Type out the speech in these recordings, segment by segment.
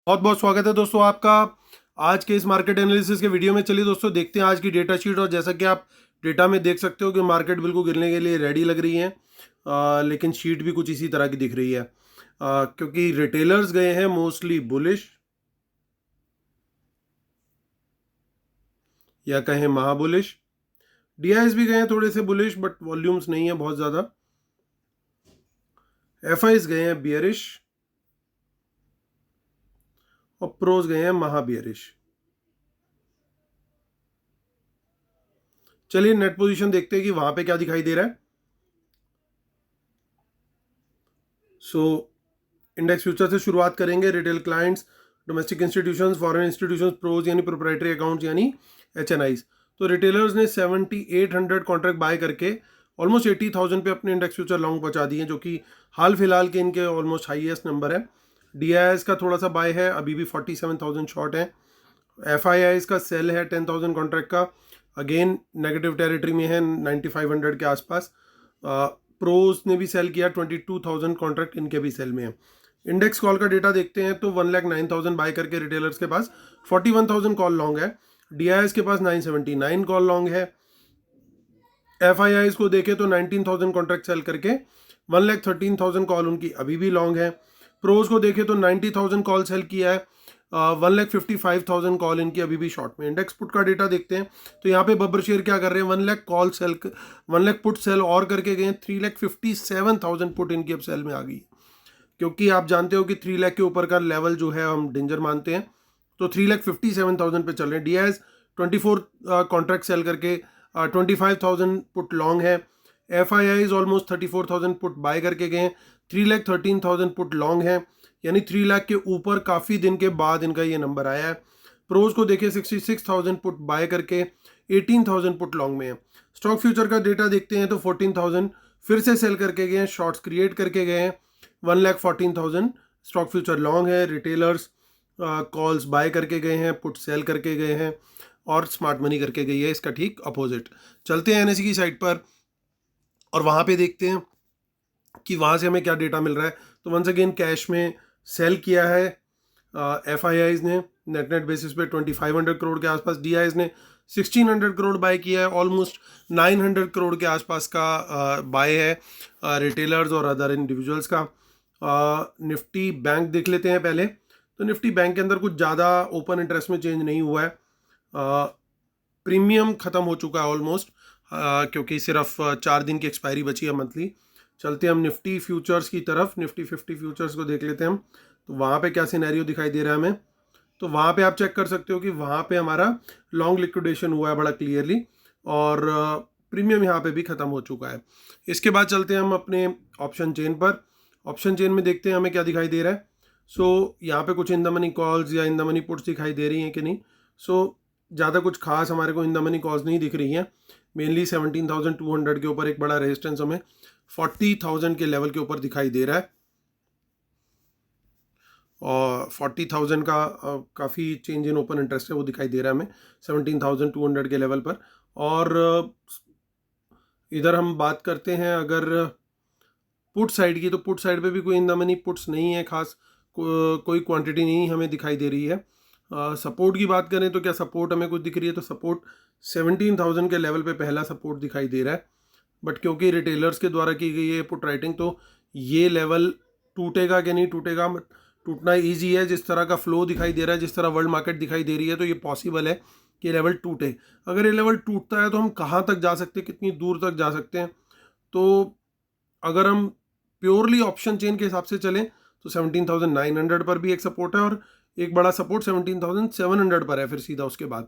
बहुत बहुत स्वागत है दोस्तों आपका आज के इस मार्केट एनालिसिस के वीडियो में। चलिए दोस्तों देखते हैं आज की डेटा शीट। और जैसा कि आप डेटा में देख सकते हो कि मार्केट बिल्कुल गिरने के लिए रेडी लग रही है। लेकिन शीट भी कुछ इसी तरह की दिख रही है, क्योंकि रिटेलर्स गए हैं मोस्टली बुलिश या कहें महाबुलिश। डीआईएस भी गए हैं थोड़े से बुलिश, बट वॉल्यूम्स नहीं है बहुत ज़्यादा। एफआईज गए हैं बियरिश और प्रोज गए हैं महाबियरिश। चलिए नेट पोजीशन देखते हैं कि वहां पे क्या दिखाई दे रहा है। सो इंडेक्स फ्यूचर से शुरुआत करेंगे। Retail clients, domestic institutions, foreign institutions, pros यानी प्रोप्राइटरी अकाउंट्स यानी एचएनआईज। तो रिटेलर्स ने 7800 कॉन्ट्रैक्ट बाय करके ऑलमोस्ट 80,000 पे अपने इंडेक्स फ्यूचर लॉन्ग पहुंचा दिए, जो कि हाल फिलहाल के इनके ऑलमोस्ट हाईएस्ट नंबर है। डीआईएस का थोड़ा सा बाय है, अभी भी 47,000 शॉर्ट है। एफआईआईज का सेल है 10,000 कॉन्ट्रैक्ट का, अगेन नेगेटिव टेरिटरी में है 9500 के आसपास। प्रोज ने भी सेल किया, 22,000 कॉन्ट्रैक्ट इनके भी सेल में है। इंडेक्स कॉल का डेटा देखते हैं तो 1,09,000 बाय करके रिटेलर्स के पास 41,000 कॉल लॉन्ग है। डीआईएस के पास 979 कॉल लॉन्ग है। एफआईआईज को देखें तो 19,000 कॉन्ट्रैक्ट सेल करके 1,13,000 कॉल उनकी अभी भी लॉन्ग है। प्रोज को देखें तो 90,000 कॉल सेल किया है, 1,55,000 कॉल इनकी अभी भी शॉर्ट में। इंडेक्स पुट का डेटा देखते हैं तो यहाँ पे बब्बर शेयर क्या कर रहे हैं, 1,00,000 कॉल सेल, 1,00,000 पुट सेल और करके गए, 3,57,000 पुट इनकी अब सेल में आ गई। क्योंकि आप जानते हो कि 3,00,000 के ऊपर का लेवल जो है हम डेंजर मानते हैं, तो 3,57,000 पे चल रहे हैं। डीआईएस 24 कॉन्ट्रैक्ट सेल करके 25,000 पुट लॉन्ग है। एफआईआईज ऑलमोस्ट 34,000 पुट बाय करके गए, 3,13,000 पुट लॉन्ग है, यानी 3,00,000 के ऊपर काफ़ी दिन के बाद इनका ये नंबर आया है। प्रोज को देखिए 66,000 पुट बाय करके 18,000 पुट लॉन्ग में है। स्टॉक फ्यूचर का डेटा देखते हैं तो 14,000 फिर से सेल करके गए हैं, शॉर्ट्स क्रिएट करके गए हैं। 1,14,000 स्टॉक फ्यूचर लॉन्ग है। रिटेलर्स कॉल्स बाय करके गए हैं, पुट सेल करके गए हैं, और स्मार्ट मनी करके गई है इसका ठीक अपोजिट। चलते हैं एनएससी की साइट पर और वहाँ पे देखते हैं कि वहाँ से हमें क्या डेटा मिल रहा है। तो वंस अगेन कैश में सेल किया है एफआईआईज ने नेट बेसिस पे 2,500 करोड़ के आसपास। डीआईएस ने 1,600 करोड़ बाय किया है, ऑलमोस्ट 900 करोड़ के आसपास का बाय है रिटेलर्स और अदर इंडिविजुअल्स का। निफ्टी बैंक देख लेते हैं पहले। तो निफ्टी बैंक के अंदर कुछ ज़्यादा ओपन इंटरेस्ट में चेंज नहीं हुआ है। प्रीमियम ख़त्म हो चुका है ऑलमोस्ट, क्योंकि सिर्फ 4 दिन की एक्सपायरी बची है मंथली। चलते हैं हम निफ्टी फ्यूचर्स की तरफ। निफ्टी 50 फ्यूचर्स को देख लेते हैं हम, तो वहाँ पे क्या सिनेरियो दिखाई दे रहा है हमें। तो वहाँ पे आप चेक कर सकते हो कि वहाँ पे हमारा लॉन्ग लिक्विडेशन हुआ है बड़ा क्लियरली, और प्रीमियम यहाँ पे भी ख़त्म हो चुका है। इसके बाद चलते हैं हम अपने ऑप्शन चेन पर। ऑप्शन चेन में देखते हैं हमें क्या दिखाई दे रहा है। सो यहाँ पे कुछ इन द मनी कॉल्स या इन द मनी पुट्स दिखाई दे रही हैं कि नहीं। सो ज़्यादा कुछ खास हमारे को इन द मनी कॉल्स नहीं दिख रही हैं। मेनली 17,200 के ऊपर एक बड़ा रेजिस्टेंस हमें 40,000 के लेवल के ऊपर दिखाई दे रहा है, और 40,000 का काफ़ी चेंज इन ओपन इंटरेस्ट है वो दिखाई दे रहा है हमें 17,200 के लेवल पर। और इधर हम बात करते हैं अगर पुट साइड की, तो पुट साइड पे भी कोई इन द मनी पुट्स नहीं है खास, कोई क्वांटिटी नहीं हमें दिखाई दे रही है। सपोर्ट की बात करें तो क्या सपोर्ट हमें कुछ दिख रही है, तो सपोर्ट 17,000 के लेवल पे पहला सपोर्ट दिखाई दे रहा है। बट क्योंकि रिटेलर्स के द्वारा की गई है पुट राइटिंग, तो ये लेवल टूटेगा कि नहीं टूटेगा, टूटना ईजी है। जिस तरह का फ्लो दिखाई दे रहा है, जिस तरह वर्ल्ड मार्केट दिखाई दे रही है, तो ये पॉसिबल है कि ये लेवल टूटे। अगर ये लेवल टूटता है तो हम कहाँ तक जा सकते हैं, कितनी दूर तक जा सकते हैं। तो अगर हम प्योरली ऑप्शन चेन के हिसाब से चलें तो 17,900 पर भी एक सपोर्ट है, और एक बड़ा सपोर्ट 17,700 पर है फिर सीधा उसके बाद,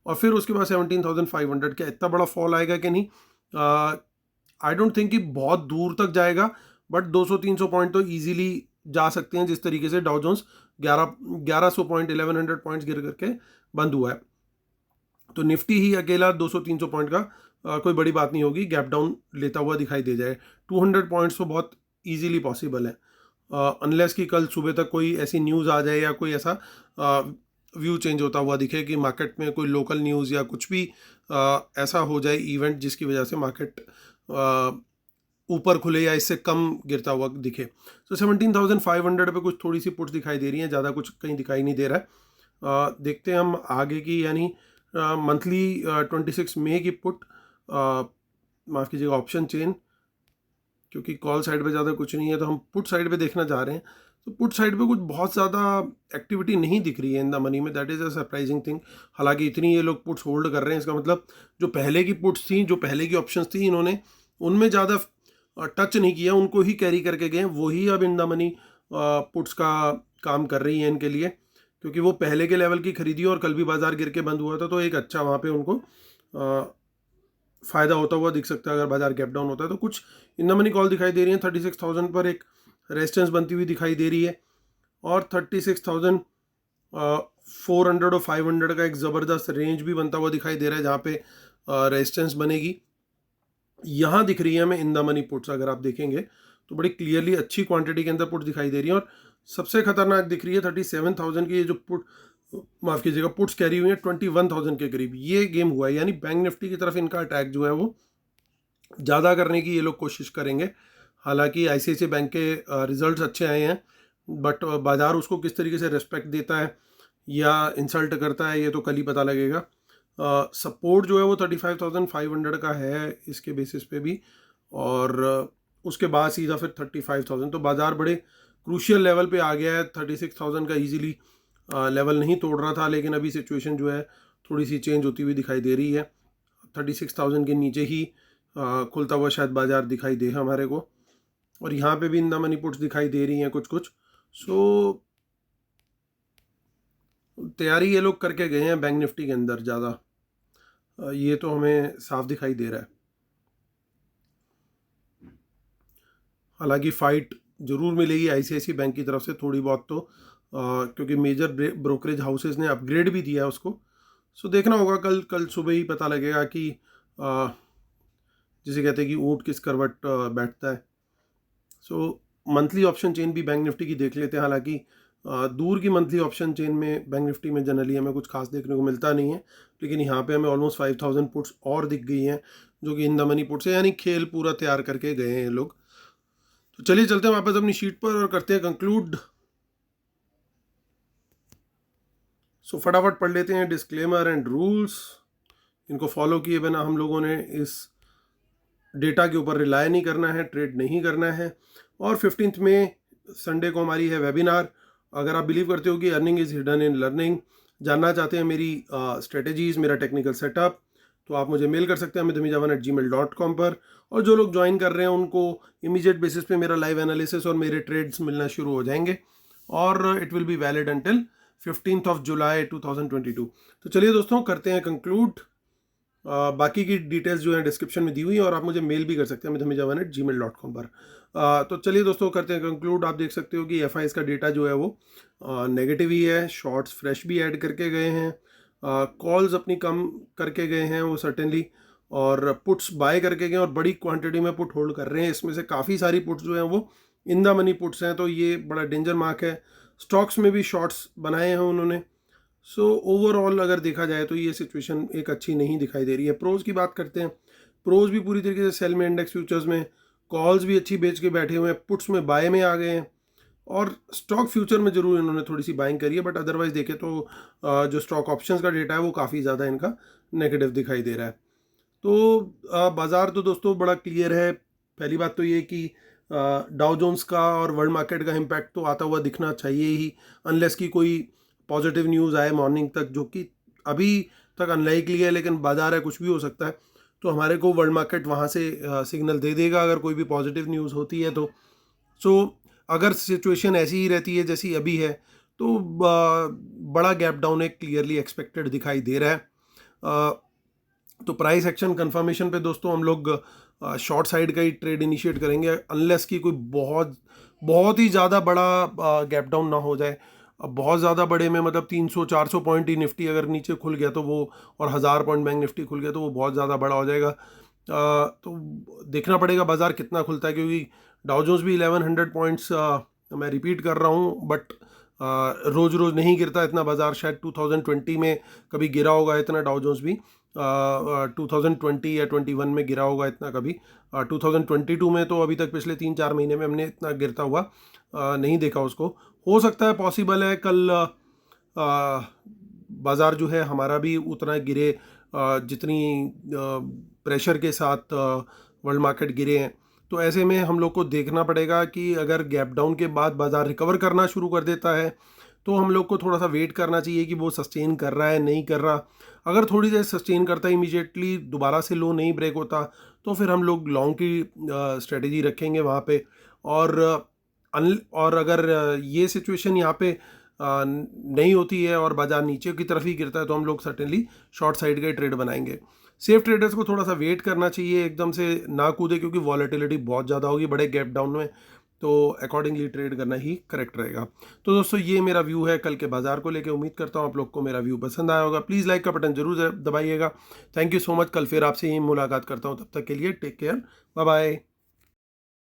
और फिर उसके बाद 17,500। क्या इतना बड़ा फॉल आएगा कि नहीं? आई डोंट थिंक कि बहुत दूर तक जाएगा, बट 200-300 पॉइंट तो ईजिली जा सकते हैं, जिस तरीके से डाउ जोन्स 1100 पॉइंट 1100 पॉइंट्स गिर करके बंद हुआ है। तो निफ्टी ही अकेला 200-300 पॉइंट का कोई बड़ी बात नहीं होगी, गैप डाउन लेता हुआ दिखाई दे जाए। 200 पॉइंट्स तो बहुत ईजिली पॉसिबल है, अनलेस कि कल सुबह तक कोई ऐसी न्यूज़ आ जाए या कोई ऐसा व्यू चेंज होता हुआ दिखे कि मार्केट में कोई लोकल न्यूज़ या कुछ भी ऐसा हो जाए इवेंट, जिसकी वजह से मार्केट ऊपर खुले या इससे कम गिरता हुआ दिखे। तो 17,500 पे कुछ थोड़ी सी पुट्स दिखाई दे रही हैं, ज़्यादा कुछ कहीं दिखाई नहीं दे रहा है। देखते हैं हम आगे की, यानी मंथली 26 मई की पुट, माफ़ कीजिएगा ऑप्शन चेन, क्योंकि कॉल साइड पे ज़्यादा कुछ नहीं है तो हम पुट साइड पे देखना चाह रहे हैं। तो पुट साइड पे कुछ बहुत ज़्यादा एक्टिविटी नहीं दिख रही है इन द मनी में, that is a surprising thing. हालांकि इतनी ये लोग पुट्स होल्ड कर रहे हैं, इसका मतलब जो पहले की पुट्स थी, जो पहले की ऑप्शंस थी, इन्होंने उनमें ज़्यादा टच नहीं किया, उनको ही कैरी करके गए, वही अब इन द मनी पुट्स का काम कर रही है इनके लिए, क्योंकि वो पहले के लेवल की खरीदी और कल भी बाजार गिर के बंद हुआ था, तो एक अच्छा वहाँ पे उनको फ़ायदा होता हुआ दिख सकता है अगर बाजार गैप डाउन होता है। तो कुछ इन द मनी कॉल दिखाई दे रही है, 36,000 पर एक रेजिस्टेंस बनती हुई दिखाई दे रही है, और 36,400 और 500 का एक ज़बरदस्त रेंज भी बनता हुआ दिखाई दे रहा है, जहाँ पे रेजिस्टेंस बनेगी। यहाँ दिख रही है हमें इन द मनी पुट्स, अगर आप देखेंगे तो बड़ी क्लियरली अच्छी क्वांटिटी के अंदर पुट दिखाई दे रही है, और सबसे खतरनाक दिख रही है 37,000 की, ये जो पुट, माफ़ कीजिएगा, पुट्स कैरी हुई है 21,000 के करीब। ये गेम हुआ है, यानी बैंक निफ्टी की तरफ इनका अटैक जो है वो ज़्यादा करने की ये लोग कोशिश करेंगे। हालांकि ICICI बैंक के रिजल्ट्स अच्छे आए हैं, बट बाजार उसको किस तरीके से रिस्पेक्ट देता है या इंसल्ट करता है, ये तो कल ही पता लगेगा। सपोर्ट जो है वो 35,500 का है इसके बेसिस पे भी, और उसके बाद सीधा फिर 35,000। तो बाजार बड़े क्रूशियल लेवल पे आ गया है। 36,000 का इजीली लेवल नहीं तोड़ रहा था, लेकिन अभी सिचुएशन जो है थोड़ी सी चेंज होती हुई दिखाई दे रही है। 36,000 के नीचे ही खुलता हुआ शायद बाजार दिखाई दे हमारे को, और यहाँ पे भी इन द मनी पुट्स दिखाई दे रही हैं कुछ कुछ। सो तैयारी ये लोग करके गए हैं बैंक निफ्टी के अंदर ज़्यादा, ये तो हमें साफ दिखाई दे रहा है। हालांकि फाइट जरूर मिलेगी ICICI बैंक की तरफ से थोड़ी बहुत, तो क्योंकि मेजर ब्रोकरेज हाउसेस ने अपग्रेड भी दिया है उसको। सो देखना होगा, कल सुबह ही पता लगेगा कि जिसे कहते हैं कि ऊँट किस करवट बैठता है। सो मंथली ऑप्शन चेन भी बैंक निफ्टी की देख लेते हैं। हालांकि दूर की मंथली ऑप्शन चेन में बैंक निफ्टी में जनरली हमें कुछ खास देखने को मिलता नहीं है, लेकिन यहाँ पे हमें ऑलमोस्ट 5,000 पुट्स और दिख गई हैं, जो कि इन द मनी पुट्स है, यानी खेल पूरा तैयार करके गए हैं लोग। तो चलिए चलते हैं वापस अपनी शीट पर और करते हैं कंक्लूड। सो फटाफट पढ़ लेते हैं डिस्क्लेमर एंड रूल्स। इनको फॉलो किए बिना हम लोगों ने इस डेटा के ऊपर रिलाय नहीं करना है, ट्रेड नहीं करना है। और 15 मई संडे को हमारी है वेबिनार। अगर आप बिलीव करते हो कि earning is hidden in learning, जानना चाहते हैं मेरी स्ट्रेटजीज़, मेरा टेक्निकल सेटअप, तो आप मुझे मेल कर सकते हैं amithamijhawan@gmail.com पर। और जो लोग ज्वाइन कर रहे हैं उनको इमीडिएट बेसिस पे मेरा लाइव एनालिसिस और मेरे ट्रेड्स मिलना शुरू हो जाएंगे, और it will be valid until 15 जुलाई 2022। तो चलिए दोस्तों, करते हैं कंक्लूड। बाकी की डिटेल्स जो है डिस्क्रिप्शन में दी हुई है, और आप मुझे मेल भी कर सकते हैं amithamijhawan@gmail.com पर। तो चलिए दोस्तों, करते हैं कंक्लूड। आप देख सकते हो कि FIs का डेटा जो है वो नेगेटिव ही है। शॉर्ट्स फ्रेश भी ऐड करके गए हैं, कॉल्स अपनी कम करके गए हैं वो सर्टेनली, और पुट्स बाय करके गए और बड़ी क्वांटिटी में पुट होल्ड कर रहे हैं। इसमें से काफ़ी सारी पुट्स जो हैं वो इन द मनी पुट्स हैं, तो ये बड़ा डेंजर मार्क है। स्टॉक्स में भी शॉर्ट्स बनाए हैं उन्होंने। सो ओवरऑल अगर देखा जाए तो ये सिचुएशन एक अच्छी नहीं दिखाई दे रही है। प्रोज की बात करते हैं, प्रोज भी पूरी तरीके से सेल में, इंडेक्स फ्यूचर्स में कॉल्स भी अच्छी बेच के बैठे हुए हैं, पुट्स में बाय में आ गए हैं, और स्टॉक फ्यूचर में ज़रूर इन्होंने थोड़ी सी बाइंग करी है, बट अदरवाइज देखें तो जो स्टॉक ऑप्शंस का डेटा है वो काफ़ी ज़्यादा इनका नेगेटिव दिखाई दे रहा है। तो बाज़ार तो दोस्तों बड़ा क्लियर है। पहली बात तो ये कि डाउ जोन्स का और वर्ल्ड मार्केट का इम्पैक्ट तो आता हुआ दिखना चाहिए ही, अनलेस की कोई पॉजिटिव न्यूज़ आए मॉर्निंग तक, जो कि अभी तक अनलाइकली है, लेकिन बाजार है, कुछ भी हो सकता है। तो हमारे को वर्ल्ड मार्केट वहाँ से सिग्नल दे देगा अगर कोई भी पॉजिटिव न्यूज़ होती है तो। सो अगर सिचुएशन ऐसी ही रहती है जैसी अभी है, तो बड़ा गैप डाउन एक क्लियरली एक्सपेक्टेड दिखाई दे रहा है। तो प्राइस एक्शन कंफर्मेशन पे दोस्तों हम लोग शॉर्ट साइड का ही ट्रेड इनिशिएट करेंगे, अनलेस की कोई बहुत ही ज़्यादा बड़ा गैप डाउन ना हो जाए। अब बहुत ज़्यादा बड़े में मतलब 300-400 पॉइंट ही निफ्टी अगर नीचे खुल गया तो वो, और 1000 पॉइंट बैंक निफ्टी खुल गया तो वो बहुत ज़्यादा बड़ा हो जाएगा। तो देखना पड़ेगा बाज़ार कितना खुलता है, क्योंकि डाउ जोन्स भी 1100 पॉइंट्स, मैं रिपीट कर रहा हूँ, बट रोज़ रोज़ नहीं गिरता इतना बाज़ार। शायद 2020 में कभी गिरा होगा इतना डाउ जोन्स भी, 2020 या 21 में गिरा होगा इतना कभी। 2022 में तो अभी तक पिछले 3-4 महीने में हमने इतना गिरता हुआ नहीं देखा उसको। हो सकता है, पॉसिबल है कल बाज़ार जो है हमारा भी उतना गिरे जितनी प्रेशर के साथ वर्ल्ड मार्केट गिरे हैं। तो ऐसे में हम लोग को देखना पड़ेगा कि अगर गैप डाउन के बाद बाज़ार रिकवर करना शुरू कर देता है तो हम लोग को थोड़ा सा वेट करना चाहिए कि वो सस्टेन कर रहा है नहीं कर रहा। अगर थोड़ी देर सस्टेन करता है, इमीडिएटली दोबारा से लो नहीं ब्रेक होता, तो फिर हम लोग लॉन्ग की स्ट्रेटेजी रखेंगे वहाँ पे। और अगर ये सिचुएशन यहाँ पे नहीं होती है और बाज़ार नीचे की तरफ ही गिरता है तो हम लोग सर्टेनली शॉर्ट साइड के ट्रेड बनाएंगे। सेफ ट्रेडर्स को थोड़ा सा वेट करना चाहिए, एकदम से ना कूदे, क्योंकि वॉलेटिलिटी बहुत ज़्यादा होगी बड़े गैप डाउन में, तो अकॉर्डिंगली ट्रेड करना ही करेक्ट रहेगा। तो दोस्तों, ये मेरा व्यू है कल के बाजार को लेके। उम्मीद करता हूँ आप लोग को मेरा व्यू पसंद आया होगा। प्लीज़ लाइक का बटन जरूर दबाइएगा। Thank you so much. कल फिर आपसे ही मुलाकात करता हूँ, तब तक के लिए टेक केयर, बाय बाय।